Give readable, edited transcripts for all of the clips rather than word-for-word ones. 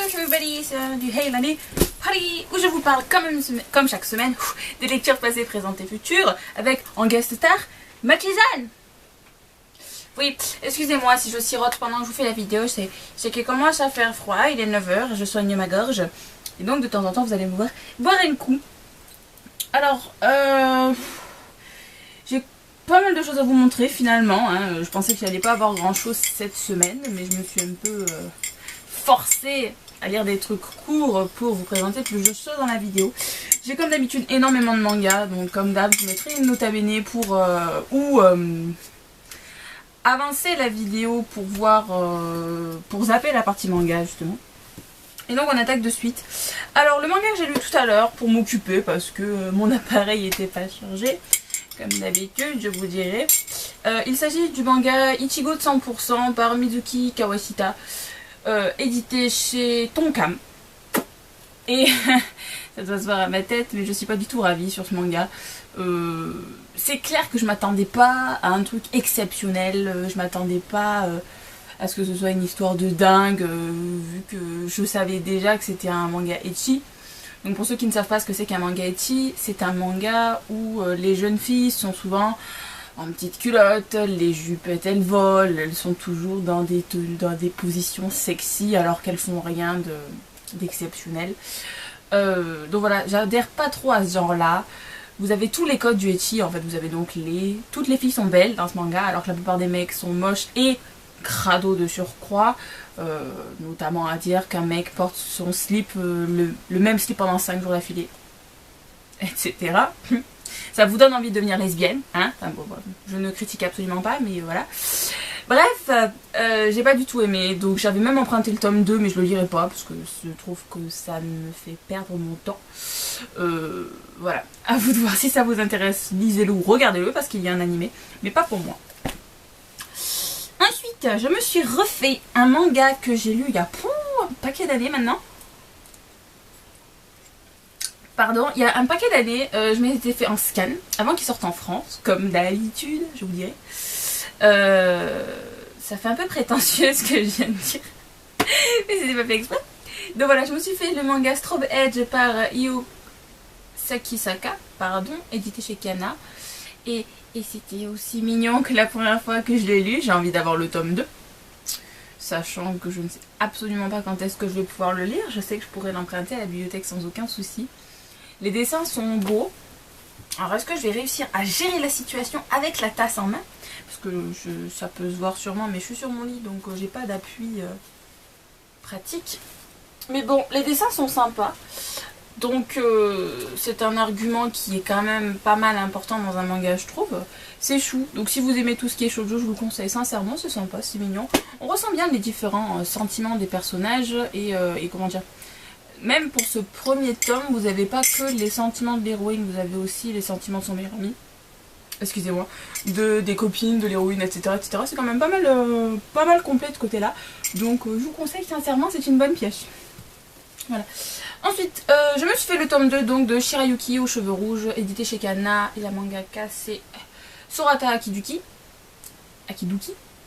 to everybody, c'est du Hey l'année Paris où je vous parle comme chaque semaine des lectures passées, présentes et futures avec en guest star Mathilzane. Oui, excusez-moi si je sirote pendant que je vous fais la vidéo, c'est qu'il commence à faire froid, il est 9 h, je soigne ma gorge et donc de temps en temps vous allez me voir boire un coup. Alors, j'ai pas mal de choses à vous montrer finalement, hein. Je pensais qu'il n'allait pas avoir grand chose cette semaine, mais je me suis un peu forcée à lire des trucs courts pour vous présenter plus de choses dans la vidéo. J'ai comme d'habitude énormément de mangas, donc comme d'hab je mettrai une nota bene pour avancer la vidéo pour voir, pour zapper la partie manga justement. Et donc on attaque de suite. Alors le manga que j'ai lu tout à l'heure pour m'occuper parce que mon appareil n'était pas chargé, comme d'habitude je vous dirai. Il s'agit du manga Ichigo de 100% par Mizuki Kawashita, édité chez Tonkam. Et ça doit se voir à ma tête, mais je suis pas du tout ravie sur ce manga. C'est clair que je m'attendais pas à un truc exceptionnel, je m'attendais pas à ce que ce soit une histoire de dingue, vu que je savais déjà que c'était un manga ecchi. Donc pour ceux qui ne savent pas ce que c'est qu'un manga ecchi, c'est un manga où les jeunes filles sont souvent en petites culottes, les jupettes elles volent, elles sont toujours dans des positions sexy alors qu'elles font rien d'exceptionnel. Donc voilà, j'adhère pas trop à ce genre là. Vous avez tous les codes du ecchi, en fait vous avez donc toutes les filles sont belles dans ce manga alors que la plupart des mecs sont moches et crado de surcroît, notamment à dire qu'un mec porte son slip, le même slip pendant 5 jours d'affilée, etc. Ça vous donne envie de devenir lesbienne, hein, enfin, bon, je ne critique absolument pas, mais voilà. Bref, j'ai pas du tout aimé, donc j'avais même emprunté le tome 2, mais je le lirai pas, parce que je trouve que ça me fait perdre mon temps. Voilà, à vous de voir si ça vous intéresse, lisez-le ou regardez-le, parce qu'il y a un animé, mais pas pour moi. Ensuite, je me suis refait un manga que j'ai lu il y a un paquet d'années maintenant. Pardon, il y a un paquet d'années, je m'étais fait en scan avant qu'il sorte en France, comme d'habitude, je vous dirais. Ça fait un peu prétentieux ce que je viens de dire, mais c'était pas fait exprès. Donc voilà, je me suis fait le manga Strobe Edge par Io Sakisaka, pardon, édité chez Kana. Et c'était aussi mignon que la première fois que je l'ai lu. J'ai envie d'avoir le tome 2. Sachant que je ne sais absolument pas quand est-ce que je vais pouvoir le lire. Je sais que je pourrais l'emprunter à la bibliothèque sans aucun souci. Les dessins sont beaux. Alors est-ce que je vais réussir à gérer la situation avec la tasse en main? Parce que ça peut se voir sûrement, mais je suis sur mon lit donc j'ai pas d'appui pratique. Mais bon, les dessins sont sympas. Donc c'est un argument qui est quand même pas mal important dans un manga je trouve. C'est chou, donc si vous aimez tout ce qui est shoujo je vous le conseille sincèrement, c'est sympa, c'est mignon. On ressent bien les différents sentiments des personnages et comment dire. Même pour ce premier tome vous n'avez pas que les sentiments de l'héroïne, vous avez aussi les sentiments de son meilleur ami. Excusez-moi, des copines, de l'héroïne, etc. etc. C'est quand même pas mal complet de ce côté là. Donc je vous conseille sincèrement, c'est une bonne pioche. Voilà. Ensuite, je me suis fait le tome 2 donc, de Shirayuki aux cheveux rouges, édité chez Kana, et la mangaka c'est Sorata Akiduki.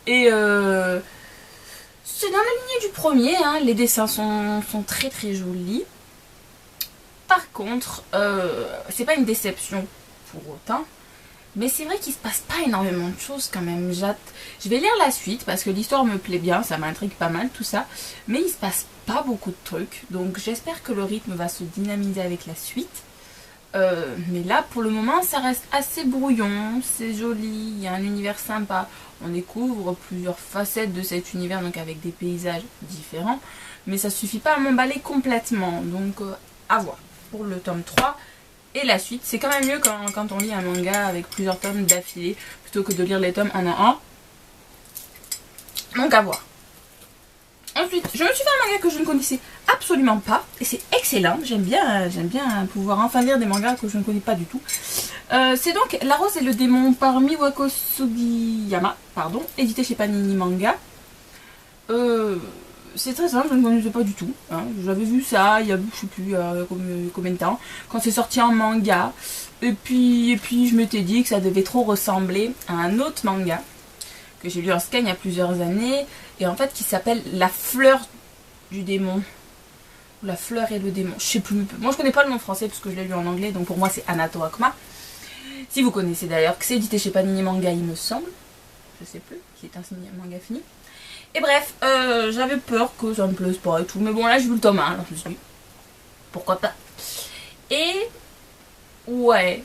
Et c'est dans la lignée du premier, hein. Les dessins sont très très jolis. Par contre, c'est pas une déception pour autant. Mais c'est vrai qu'il se passe pas énormément de choses quand même. Je vais lire la suite parce que l'histoire me plaît bien, ça m'intrigue pas mal tout ça. Mais il se passe pas beaucoup de trucs. Donc j'espère que le rythme va se dynamiser avec la suite. Mais là pour le moment ça reste assez brouillon, c'est joli, il y a un univers sympa. On découvre plusieurs facettes de cet univers donc avec des paysages différents. Mais ça suffit pas à m'emballer complètement. Donc à voir pour le tome 3. Et la suite, c'est quand même mieux quand on lit un manga avec plusieurs tomes d'affilée plutôt que de lire les tomes un en un. Donc à voir. Ensuite, je me suis fait un manga que je ne connaissais absolument pas et c'est excellent. J'aime bien pouvoir enfin lire des mangas que je ne connais pas du tout. C'est donc La Rose et le Démon par Miwako Sugiyama, pardon, édité chez Panini Manga. C'est très simple, je ne connaissais pas du tout. Hein. J'avais vu ça il y a, je sais plus, combien de temps, quand c'est sorti en manga. Et puis je m'étais dit que ça devait trop ressembler à un autre manga que j'ai lu en scan il y a plusieurs années. Et en fait qui s'appelle La Fleur du Démon. La fleur et le démon, je sais plus. Moi je connais pas le nom français parce que je l'ai lu en anglais, donc pour moi c'est Anato Akuma. Si vous connaissez d'ailleurs, que c'est édité chez Panini Manga il me semble. Je sais plus, qui est un manga fini. Et bref, j'avais peur que ça me plaise pas et tout. Mais bon là j'ai vu le tome 1, alors je me suis dit, pourquoi pas. Et ouais,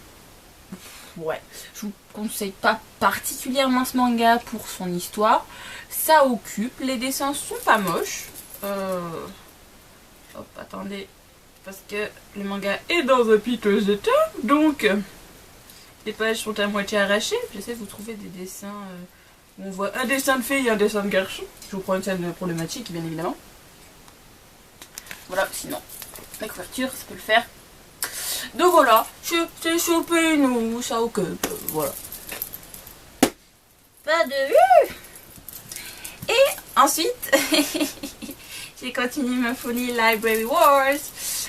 je vous conseille pas particulièrement ce manga pour son histoire. Ça occupe, les dessins sont pas moches. Hop, attendez, parce que le manga est dans un piteux état, donc les pages sont à moitié arrachées. J'essaie de vous trouver des dessins où on voit un dessin de fille et un dessin de garçon. Je vous prends une scène problématique, bien évidemment. Voilà, sinon, la couverture, ça peut le faire. Donc voilà, j'ai chopé nous, ça occupe, voilà. Pas de vue. Et ensuite, j'ai continué ma folie Library Wars.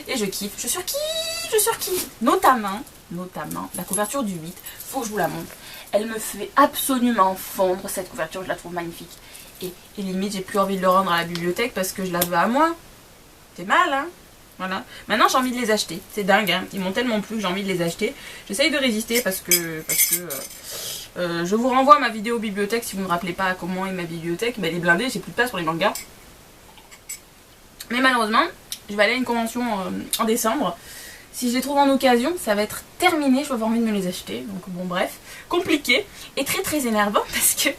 Et je kiffe, je surkiffe. Notamment la couverture du 8. Faut que je vous la montre. Elle me fait absolument fondre cette couverture, je la trouve magnifique. Et limite, j'ai plus envie de le rendre à la bibliothèque parce que je la veux à moi. C'est mal, hein? Voilà. Maintenant, j'ai envie de les acheter. C'est dingue, hein. Ils m'ont tellement plu que j'ai envie de les acheter. J'essaye de résister parce que je vous renvoie à ma vidéo bibliothèque si vous ne me rappelez pas comment est ma bibliothèque. Mais elle est blindée, j'ai plus de place pour les mangas. Mais malheureusement, je vais aller à une convention en décembre. Si je les trouve en occasion, ça va être terminé. Je vais avoir envie de me les acheter. Donc bon, bref. Compliqué et très très énervant parce que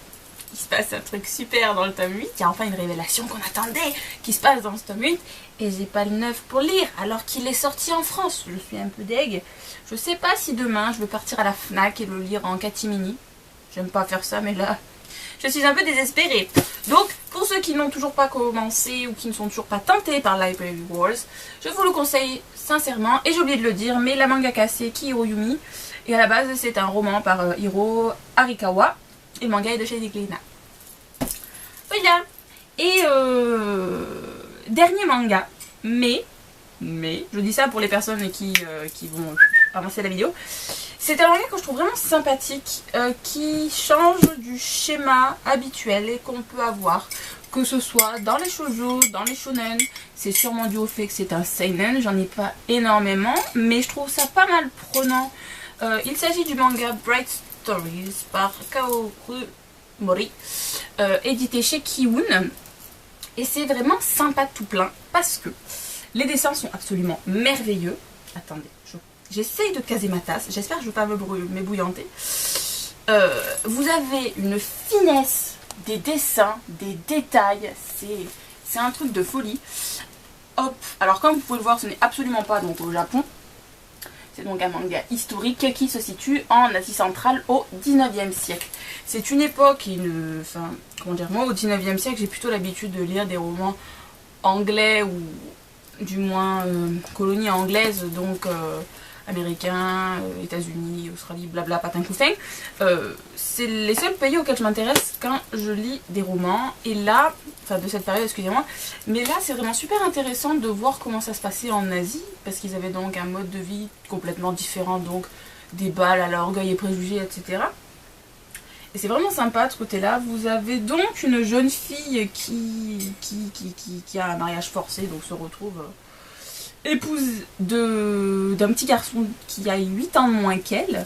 il se passe un truc super dans le tome 8. Il y a enfin une révélation qu'on attendait qui se passe dans ce tome 8. Et j'ai pas le 9 pour lire alors qu'il est sorti en France. Je suis un peu deg. Je sais pas si demain je vais partir à la FNAC et le lire en catimini. J'aime pas faire ça, mais là, je suis un peu désespérée. Donc, pour ceux qui n'ont toujours pas commencé ou qui ne sont toujours pas tentés par Library Wars, je vous le conseille sincèrement. Et j'ai oublié de le dire, mais la mangaka c'est Ki Hiroyumi. Et à la base, c'est un roman par Hiro Arikawa. Et le manga est de chez Glénat. Voilà. Et dernier manga, mais, je dis ça pour les personnes qui vont avancer la vidéo. C'est un manga que je trouve vraiment sympathique, qui change du schéma habituel qu'on peut avoir, que ce soit dans les shoujo, dans les shonen. C'est sûrement dû au fait que c'est un seinen, j'en ai pas énormément, mais je trouve ça pas mal prenant. Il s'agit du manga Bright Stories par Kaoru Mori, édité chez Kiun. Et c'est vraiment sympa tout plein parce que les dessins sont absolument merveilleux. Attendez, j'essaye de caser ma tasse. J'espère que je ne vais pas m'ébouillanter. Vous avez une finesse des dessins, des détails. C'est un truc de folie. Hop. Alors comme vous pouvez le voir, ce n'est absolument pas donc au Japon. C'est donc un manga historique qui se situe en Asie centrale au 19e siècle. C'est une époque, moi au 19e siècle j'ai plutôt l'habitude de lire des romans anglais ou du moins colonies anglaises, donc américains, États-Unis, Australie, blabla, patin couffin. C'est les seuls pays auxquels je m'intéresse quand je lis des romans. Et là, enfin de cette période, excusez-moi, mais là c'est vraiment super intéressant de voir comment ça se passait en Asie, parce qu'ils avaient donc un mode de vie complètement différent, donc des balles à l'orgueil et préjugés, etc. Et c'est vraiment sympa de ce côté-là. Vous avez donc une jeune fille qui a un mariage forcé, donc se retrouve épouse d'un petit garçon qui a 8 ans de moins qu'elle.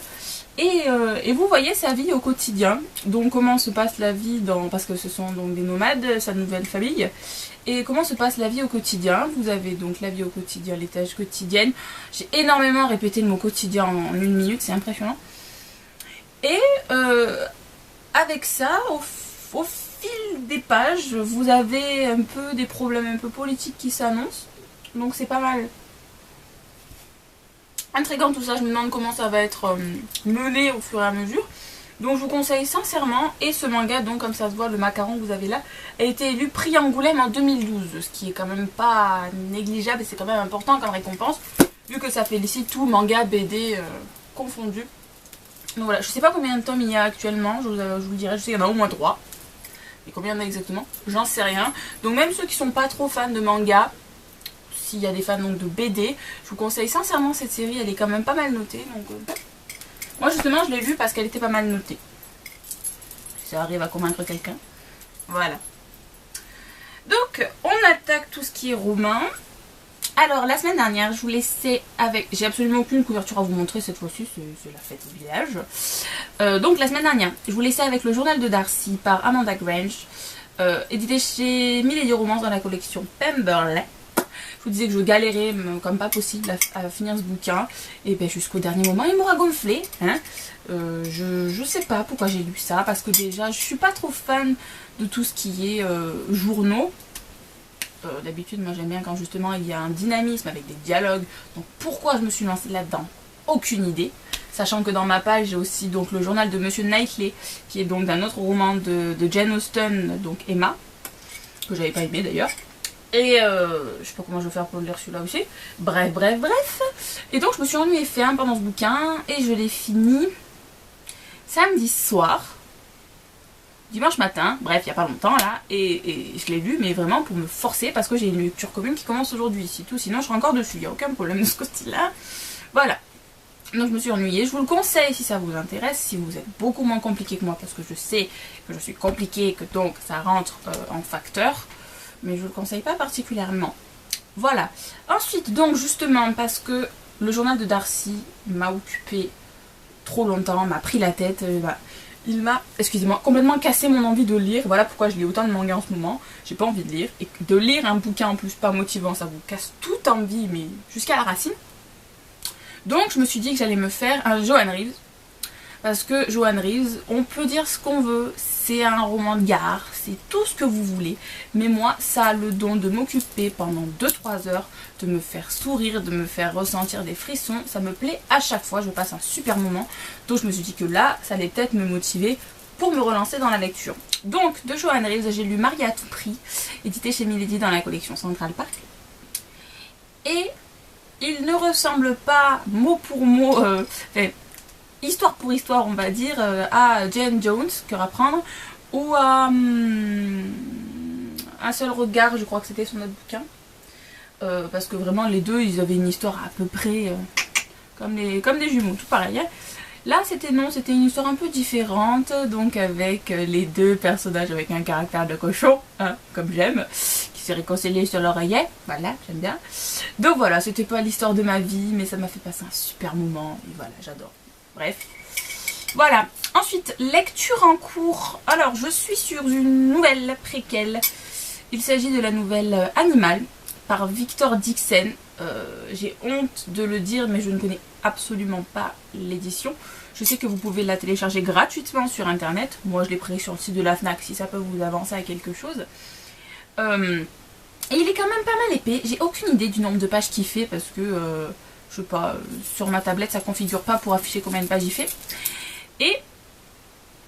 Et vous voyez sa vie au quotidien. Donc comment se passe la vie parce que ce sont donc des nomades, sa nouvelle famille. Et comment se passe la vie au quotidien. Vous avez donc la vie au quotidien, les tâches quotidiennes. J'ai énormément répété le mot quotidien en 1 minute, c'est impressionnant. Et avec ça, au fil des pages, vous avez un peu des problèmes un peu politiques qui s'annoncent. Donc c'est pas mal intriguant tout ça. Je me demande comment ça va être mené au fur et à mesure. Donc je vous conseille sincèrement. Et ce manga, donc comme ça se voit, le macaron que vous avez là, a été élu prix Angoulême en 2012. Ce qui est quand même pas négligeable et c'est quand même important comme récompense, vu que ça félicite tout manga, BD confondu. Donc voilà, je sais pas combien de tomes il y a actuellement, je vous le dirai, je sais qu'il y en a au moins 3. Et combien il y en a exactement, j'en sais rien. Donc même ceux qui sont pas trop fans de manga, s'il y a des fans donc de BD, je vous conseille sincèrement cette série, elle est quand même pas mal notée. Donc moi justement je l'ai vue parce qu'elle était pas mal notée. Ça arrive à convaincre quelqu'un. Voilà. Donc on attaque tout ce qui est roman Alors, la semaine dernière, je vous laissais avec... J'ai absolument aucune couverture à vous montrer cette fois-ci, c'est la fête au village. Donc, la semaine dernière, je vous laissais avec le journal de Darcy par Amanda Grange, édité chez Milady Romance dans la collection Pemberley. Je vous disais que je galérais comme pas possible à finir ce bouquin. Et bien, jusqu'au dernier moment, il m'aura gonflé. Hein. Je sais pas pourquoi j'ai lu ça, parce que déjà, je suis pas trop fan de tout ce qui est journaux. D'habitude, moi j'aime bien quand justement il y a un dynamisme avec des dialogues. Donc pourquoi je me suis lancée là-dedans? Aucune idée. Sachant que dans ma page, j'ai aussi donc le journal de Monsieur Knightley, qui est donc d'un autre roman de Jane Austen, donc Emma, que j'avais pas aimé d'ailleurs. Et je sais pas comment je vais faire pour lire celui-là aussi. Bref. Et donc je me suis ennuyée ferme pendant ce bouquin et je l'ai fini samedi soir. Dimanche matin, bref, il n'y a pas longtemps là, et je l'ai lu, mais vraiment pour me forcer, parce que j'ai une lecture commune qui commence aujourd'hui, c'est tout, sinon je serai encore dessus, il n'y a aucun problème de ce côté-là. Voilà. Donc je me suis ennuyée, je vous le conseille si ça vous intéresse, si vous êtes beaucoup moins compliqué que moi, parce que je sais que je suis compliquée, que donc ça rentre en facteur, mais je ne le conseille pas particulièrement. Voilà. Ensuite, donc justement, parce que le journal de Darcy m'a occupé trop longtemps, m'a pris la tête, il m'a, excusez-moi, complètement cassé mon envie de lire. Voilà pourquoi je lis autant de mangas en ce moment. J'ai pas envie de lire. Et de lire un bouquin en plus pas motivant, ça vous casse toute envie, mais jusqu'à la racine. Donc je me suis dit que j'allais me faire un Joanne Reeves. Parce que Joanne Reeves, on peut dire ce qu'on veut. C'est un roman de gare, c'est tout ce que vous voulez. Mais moi, ça a le don de m'occuper pendant 2-3 heures, de me faire sourire, de me faire ressentir des frissons. Ça me plaît à chaque fois, je passe un super moment. Donc je me suis dit que là, ça allait peut-être me motiver pour me relancer dans la lecture. Donc, de Joanne Reeves, j'ai lu Marie à tout prix, édité chez Milady dans la collection Central Park. Et il ne ressemble pas mot pour mot... histoire pour histoire, on va dire, à Jane Jones, Cœur à prendre, ou à Un seul regard, je crois que c'était son autre bouquin. Parce que vraiment, les deux, ils avaient une histoire à peu près comme des jumeaux, tout pareil. Hein. Là, c'était une histoire un peu différente, donc avec les deux personnages avec un caractère de cochon, hein, comme j'aime, qui s'est réconcilié sur l'oreiller, voilà, j'aime bien. Donc voilà, c'était pas l'histoire de ma vie, mais ça m'a fait passer un super moment, et voilà, j'adore. Bref, voilà. Ensuite, lecture en cours. Alors, je suis sur une nouvelle préquelle. Il s'agit de la nouvelle Animal par Victor Dixon. J'ai honte de le dire, mais je ne connais absolument pas l'édition. Je sais que vous pouvez la télécharger gratuitement sur internet. Moi, je l'ai pris sur le site de la FNAC si ça peut vous avancer à quelque chose. Et il est quand même pas mal épais. J'ai aucune idée du nombre de pages qu'il fait parce que... je sais pas, sur ma tablette ça configure pas pour afficher combien de pages il fait. Et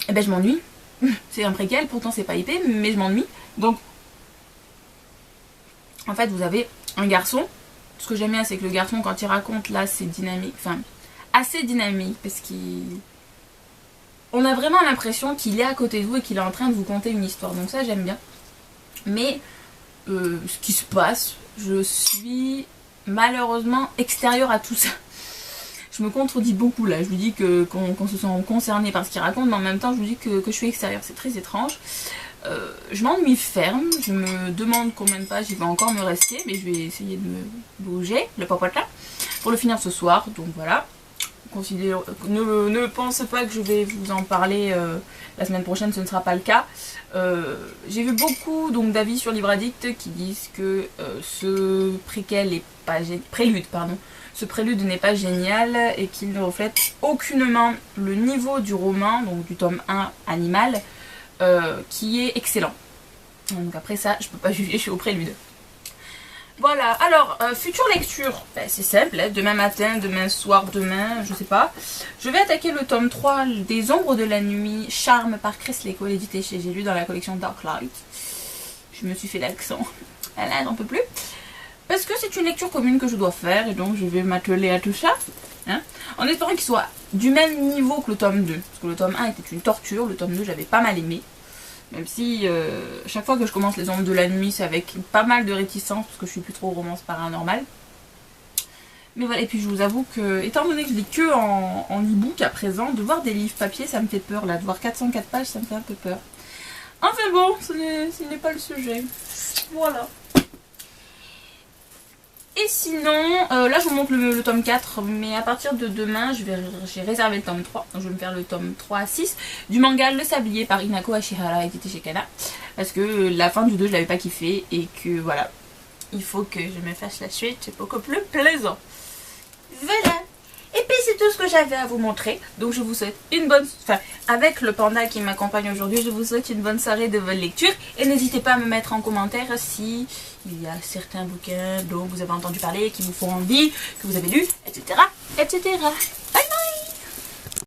ben je m'ennuie. C'est un préquel, pourtant c'est pas épais, mais je m'ennuie. Donc en fait vous avez un garçon. Ce que j'aime bien c'est que le garçon quand il raconte là c'est dynamique, enfin assez dynamique parce qu'on a vraiment l'impression qu'il est à côté de vous et qu'il est en train de vous conter une histoire. Donc ça j'aime bien. Mais ce qui se passe, je suis malheureusement extérieure à tout ça. Je me contredis beaucoup là, je lui dis qu'on se sent concerné par ce qu'il raconte, mais en même temps je lui dis que je suis extérieure, c'est très étrange. Je m'ennuie ferme, je me demande combien de pages il va encore me rester, mais je vais essayer de me bouger, le popote là, pour le finir ce soir, donc voilà. Ne pensez pas que je vais vous en parler la semaine prochaine, ce ne sera pas le cas. J'ai vu beaucoup d'avis sur Livre Addict qui disent que ce préquel est pas prélude, pardon. Ce prélude n'est pas génial et qu'il ne reflète aucunement le niveau du roman, donc du tome 1 Animal, qui est excellent. Donc après ça, je peux pas juger, je suis au prélude. Voilà, alors, future lecture, ben, c'est simple, hein, demain matin, demain soir, demain, je sais pas. Je vais attaquer le tome 3 des Ombres de la Nuit, Charme par Kresley Cole, édité chez J'ai lu dans la collection Darklight. Je me suis fait l'accent, là j'en peux plus. Parce que c'est une lecture commune que je dois faire, et donc je vais m'atteler à tout ça. Hein, en espérant qu'il soit du même niveau que le tome 2. Parce que le tome 1 était une torture, le tome 2 j'avais pas mal aimé. Même si chaque fois que je commence les Ombres de la Nuit, c'est avec pas mal de réticence parce que je suis plus trop romance paranormale. Mais voilà, et puis je vous avoue que, étant donné que je lis que en e-book à présent, de voir des livres papier, ça me fait peur. Là, de voir 404 pages, ça me fait un peu peur. Enfin bon, ce n'est pas le sujet. Voilà. Et sinon, là je vous montre le tome 4, mais à partir de demain, j'ai réservé le tome 3. Donc je vais me faire le tome 3 à 6 du manga Le Sablier par Inako Ashihara et Tete chez Kana. Parce que la fin du 2, je l'avais pas kiffé et que voilà, il faut que je me fasse la suite, c'est beaucoup plus plaisant. Voilà. Et puis c'est tout ce que j'avais à vous montrer. Donc je vous souhaite une bonne... Enfin, avec le panda qui m'accompagne aujourd'hui, je vous souhaite une bonne soirée de bonne lecture. Et n'hésitez pas à me mettre en commentaire si il y a certains bouquins dont vous avez entendu parler, qui vous font envie, que vous avez lu, etc. etc. Bye.